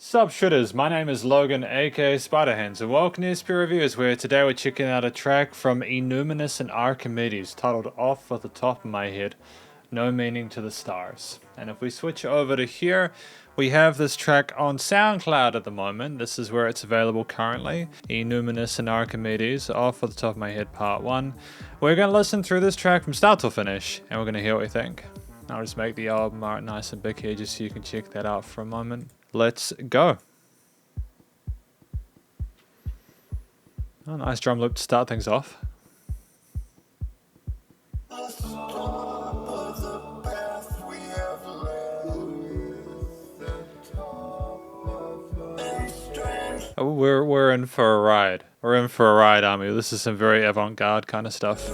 Sup Shredders, my name is Logan aka Spiderhands and welcome to SP Reviews, where today we're checking out a track from eNuminous Archimedes titled Off the Top of My Head, No Meaning to the Stars. And if we switch over to here, we have this track on SoundCloud at the moment. This is where it's available currently. eNuminous Archimedes, Off the Top of My Head Part 1. We're going to listen through this track from start to finish and we're going to hear what we think. I'll just make the album art nice and big here just so you can check that out for a moment. Let's go. Oh, nice drum loop to start things off. Oh, we're in for a ride. We're in for a ride, aren't we? This is some very avant-garde kind of stuff.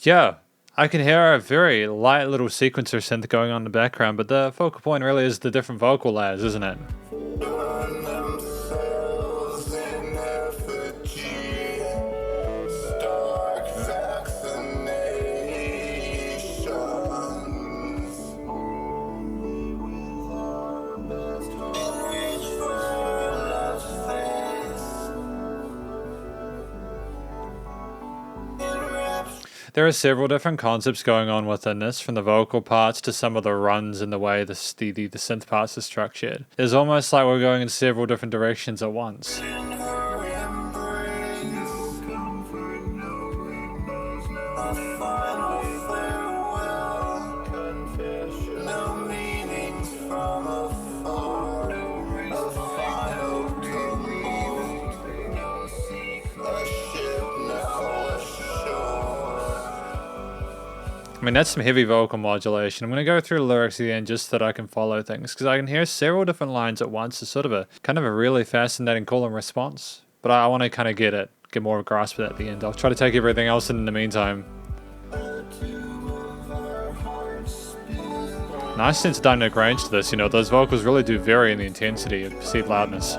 Yeah, I can hear a very light little sequencer synth going on in the background, but the focal point really is the different vocal layers, isn't it? There are several different concepts going on within this, from the vocal parts to some of the runs and the way the synth parts are structured. It's almost like we're going in several different directions at once. I mean, that's some heavy vocal modulation. I'm going to go through the lyrics at the end just so that I can follow things, because I can hear several different lines at once. It's sort of a kind of a really fascinating call and response, but I want to kind of get more of a grasp of it at the end. I'll try to take everything else in the meantime. Nice sense of dynamic range to this, you know, those vocals really do vary in the intensity of perceived loudness.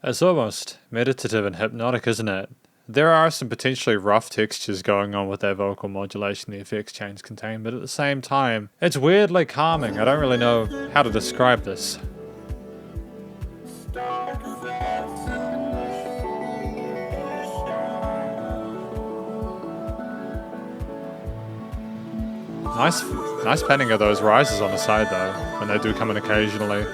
It's almost meditative and hypnotic, isn't it? There are some potentially rough textures going on with that vocal modulation the effects chains contain, but at the same time, it's weirdly calming. I don't really know how to describe this. Nice panning of those rises on the side though, when they do come in occasionally.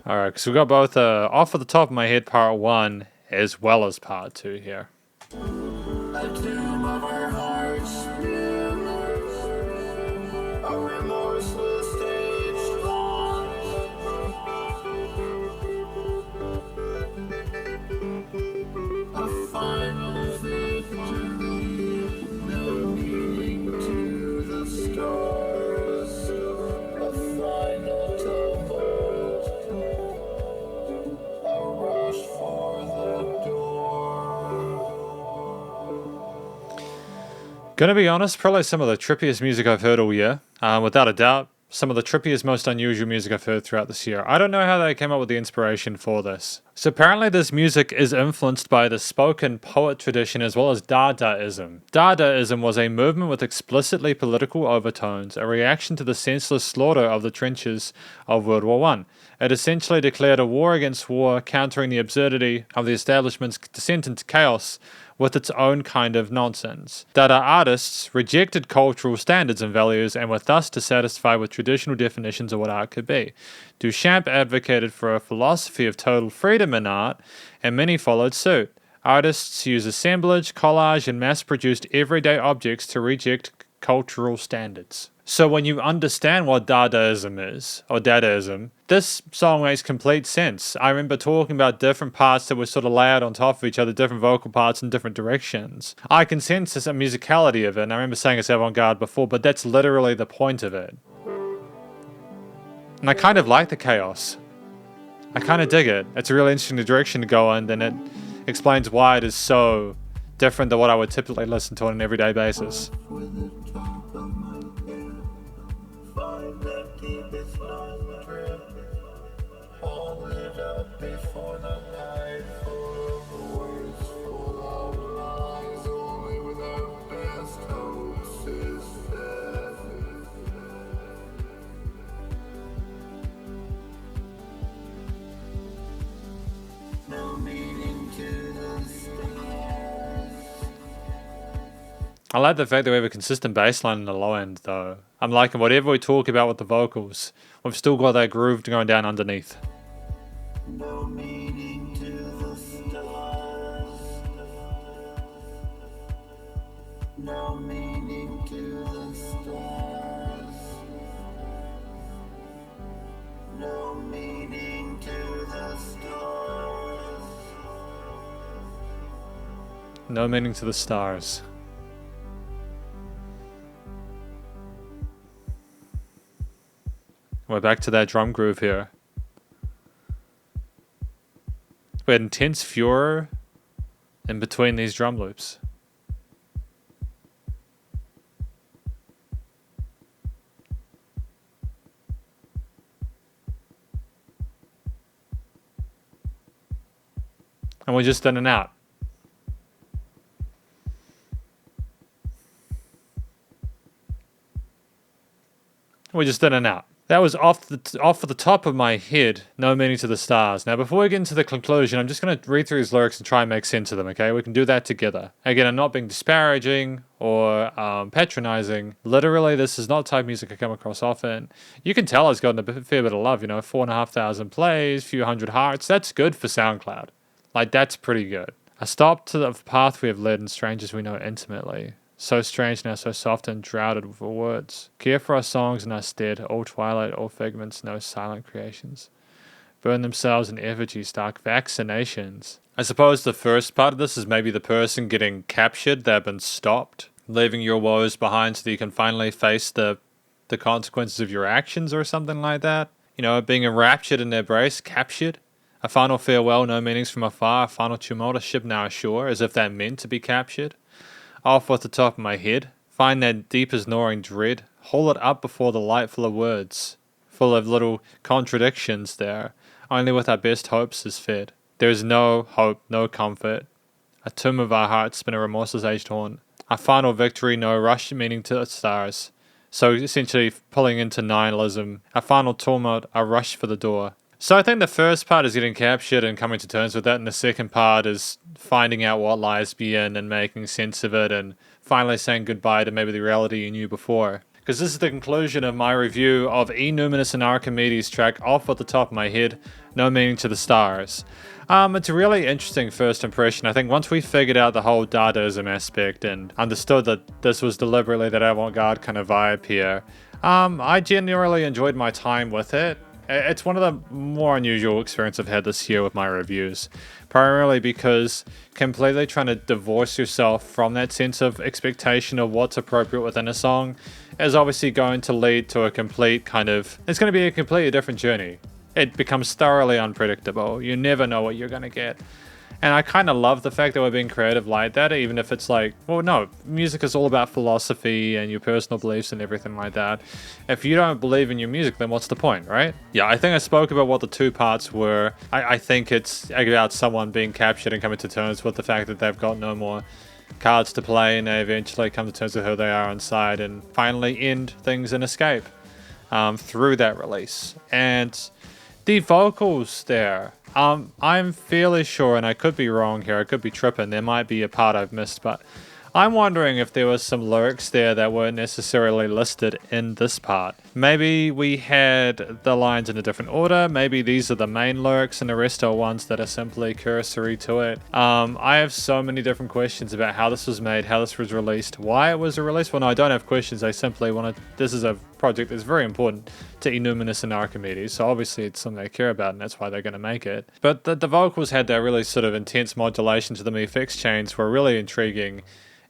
Alright, so we got both Off the Top of My Head Part 1 as well as Part 2 here. Gonna be honest, probably some of the trippiest music I've heard all year. Without a doubt, some of the trippiest, most unusual music I've heard throughout this year. I don't know how they came up with the inspiration for this. So apparently this music is influenced by the spoken poet tradition as well as Dadaism. Dadaism was a movement with explicitly political overtones, a reaction to the senseless slaughter of the trenches of World War I. It essentially declared a war against war, countering the absurdity of the establishment's descent into chaos with its own kind of nonsense. Dada artists rejected cultural standards and values and were thus dissatisfied with traditional definitions of what art could be. Duchamp advocated for a philosophy of total freedom in art, and many followed suit. Artists use assemblage, collage, and mass-produced everyday objects to reject cultural standards. So when you understand what Dadaism is, or Dadaism, this song makes complete sense. I remember talking about different parts that were sort of layered on top of each other, different vocal parts in different directions. I can sense a musicality of it, and I remember saying it's avant-garde before, but that's literally the point of it. And I kind of like the chaos. I kind of dig it. It's a really interesting direction to go in, and it explains why it is so different than what I would typically listen to on an everyday basis. I like the fact that we have a consistent bass line in the low end, though. I'm liking whatever we talk about with the vocals, we've still got that groove going down underneath. No meaning to the stars. No meaning to the stars. No meaning to the stars. No meaning to the stars. We're back to that drum groove here. We had intense furor in between these drum loops. And we're just in and out. We're just in and out. That was off the top of my head, No Meaning to the Stars. Now, before we get into the conclusion, I'm just going to read through these lyrics and try and make sense of them, okay? We can do that together. Again, I'm not being disparaging or patronizing. Literally, this is not the type of music I come across often. You can tell it's gotten a fair bit of love, 4,500 plays, few hundred hearts. That's good for SoundCloud. Like, that's pretty good. A stop to the path we have led and strangers we know intimately. So strange now, so soft and shrouded with words. Care for our songs in our stead, all twilight, all figments, no silent creations. Burn themselves in effigy, stark vaccinations. I suppose the first part of this is maybe the person getting captured, they've been stopped, leaving your woes behind so that you can finally face the consequences of your actions or something like that. Being enraptured in their embrace, captured. A final farewell, no meanings from afar, a final tumult, a ship now ashore, as if that meant to be captured. Off with the top of my head, find that deepest gnawing dread, hold it up before the light full of words, full of little contradictions there, only with our best hopes is fed. There is no hope, no comfort, a tomb of our hearts been a remorseless aged haunt, a final victory, no rush meaning to the stars, so essentially pulling into nihilism, a final tumult, a rush for the door. So I think the first part is getting captured and coming to terms with that, and the second part is finding out what lies beyond and making sense of it and finally saying goodbye to maybe the reality you knew before. Because this is the conclusion of my review of eNuminous Archimedes track Off at the Top of My Head, No Meaning to the Stars. It's a really interesting first impression. I think once we figured out the whole Dadaism aspect and understood that this was deliberately that avant-garde kind of vibe here, I genuinely enjoyed my time with it. It's one of the more unusual experiences I've had this year with my reviews, primarily because completely trying to divorce yourself from that sense of expectation of what's appropriate within a song is obviously going to lead to it's going to be a completely different journey. It becomes thoroughly unpredictable. You never know what you're going to get. And I kind of love the fact that we're being creative like that, even if it's like, well, no, music is all about philosophy and your personal beliefs and everything like that. If you don't believe in your music, then what's the point, right? Yeah, I think I spoke about what the two parts were. I think it's about someone being captured and coming to terms with the fact that they've got no more cards to play, and they eventually come to terms with who they are inside and finally end things and escape through that release. And the vocals there, I'm fairly sure, and I could be wrong here, I could be tripping, there might be a part I've missed, but I'm wondering if there was some lyrics there that weren't necessarily listed in this part. Maybe we had the lines in a different order, maybe these are the main lyrics and the rest are ones that are simply cursory to it. I have so many different questions about how this was made, how this was released, why it was released. Well, no, I don't have questions, I simply want to, this is a project that's very important to eNuminous and Archimedes, so obviously it's something they care about and that's why they're going to make it. But the vocals had that really sort of intense modulation to them, effects chains were really intriguing.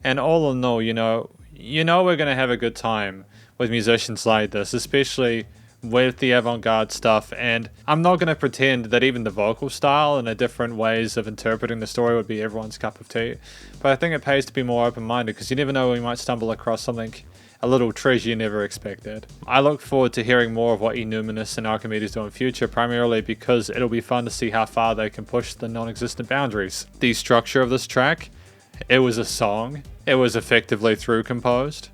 And all in all, you know we're going to have a good time with musicians like this, especially with the avant-garde stuff. And I'm not going to pretend that even the vocal style and the different ways of interpreting the story would be everyone's cup of tea. But I think it pays to be more open-minded, because you never know when you might stumble across something, a little treasure you never expected. I look forward to hearing more of what eNuminous and Archimedes do in future, primarily because it'll be fun to see how far they can push the non-existent boundaries. The structure of this track, it was a song. It was effectively through composed.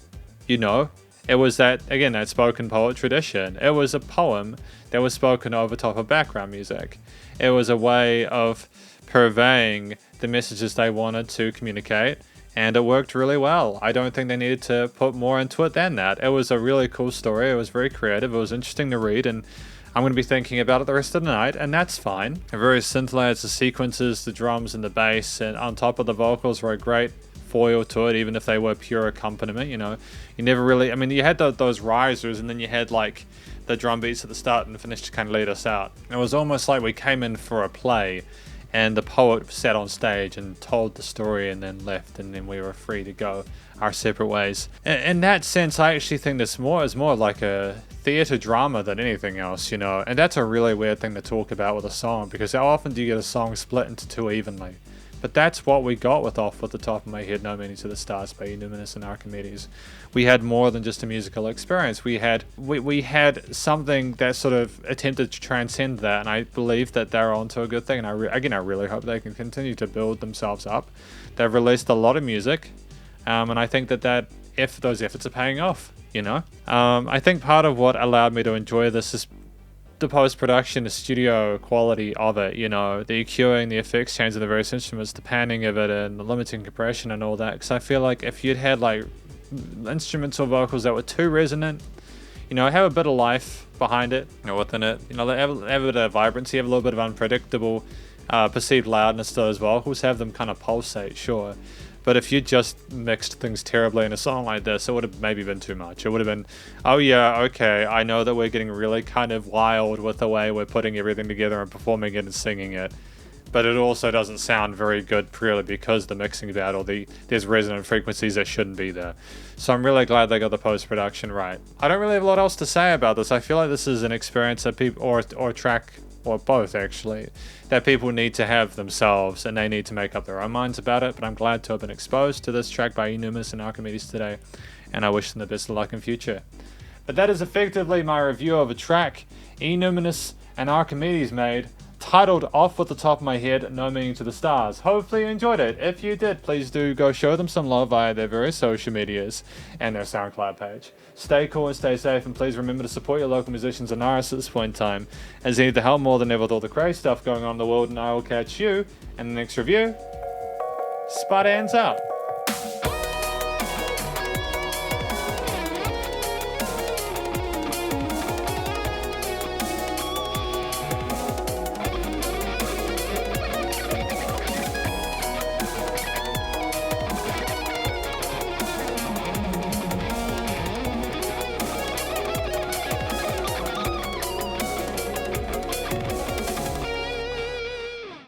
You know, it was that, again, that spoken poet tradition. It was a poem that was spoken over top of background music. It was a way of purveying the messages they wanted to communicate, and it worked really well. I don't think they needed to put more into it than that. It was a really cool story. It was very creative. It was interesting to read, and I'm going to be thinking about it the rest of the night, and that's fine. Very scintillates, the sequences, the drums and the bass, and on top of the vocals were a great foil to it, even if they were pure accompaniment. You know, you never really, I mean, you had those risers, and then you had like the drum beats at the start and finish to kind of lead us out. It was almost like we came in for a play, and the poet sat on stage and told the story and then left, and then we were free to go our separate ways. In that sense, I actually think this is more like a theatre drama than anything else, you know, and that's a really weird thing to talk about with a song, because how often do you get a song split into two evenly? But that's what we got with Off With the Top of My Head, No Meaning to the Stars by eNuminous and Archimedes. We had more than just a musical experience. We had something that sort of attempted to transcend that, and I believe that they're onto a good thing. And I really hope they can continue to build themselves up. They've released a lot of music, and I think that those efforts are paying off. You know, I think part of what allowed me to enjoy this is the post-production, the studio quality of it, you know, the EQing, the effects change of the various instruments, the panning of it, and the limiting compression and all that. Because I feel like if you'd had like instruments or vocals that were too resonant, you know, have a bit of life behind it, or within it, you know, have a bit of vibrancy, have a little bit of unpredictable perceived loudness to those vocals, have them kind of pulsate, sure. But if you just mixed things terribly in a song like this, it would have maybe been too much. It would have been, oh yeah, okay, I know that we're getting really kind of wild with the way we're putting everything together and performing it and singing it, but it also doesn't sound very good purely because the mixing about, or there's resonant frequencies that shouldn't be there. So I'm really glad they got the post-production right. I don't really have a lot else to say about this. I feel like this is an experience that people, or a track, or both actually, that people need to have themselves, and they need to make up their own minds about it. But I'm glad to have been exposed to this track by eNuminous and Archimedes today, and I wish them the best of luck in future. But that is effectively my review of a track eNuminous and Archimedes made, titled Off With the Top of My Head, No Meaning to the Stars. Hopefully you enjoyed it. If you did, please do go show them some love via their various social medias and their SoundCloud page. Stay cool and stay safe, and please remember to support your local musicians and artists at this point in time, as they need the help more than ever with all the crazy stuff going on in the world, and I will catch you in the next review. Spiderhands out.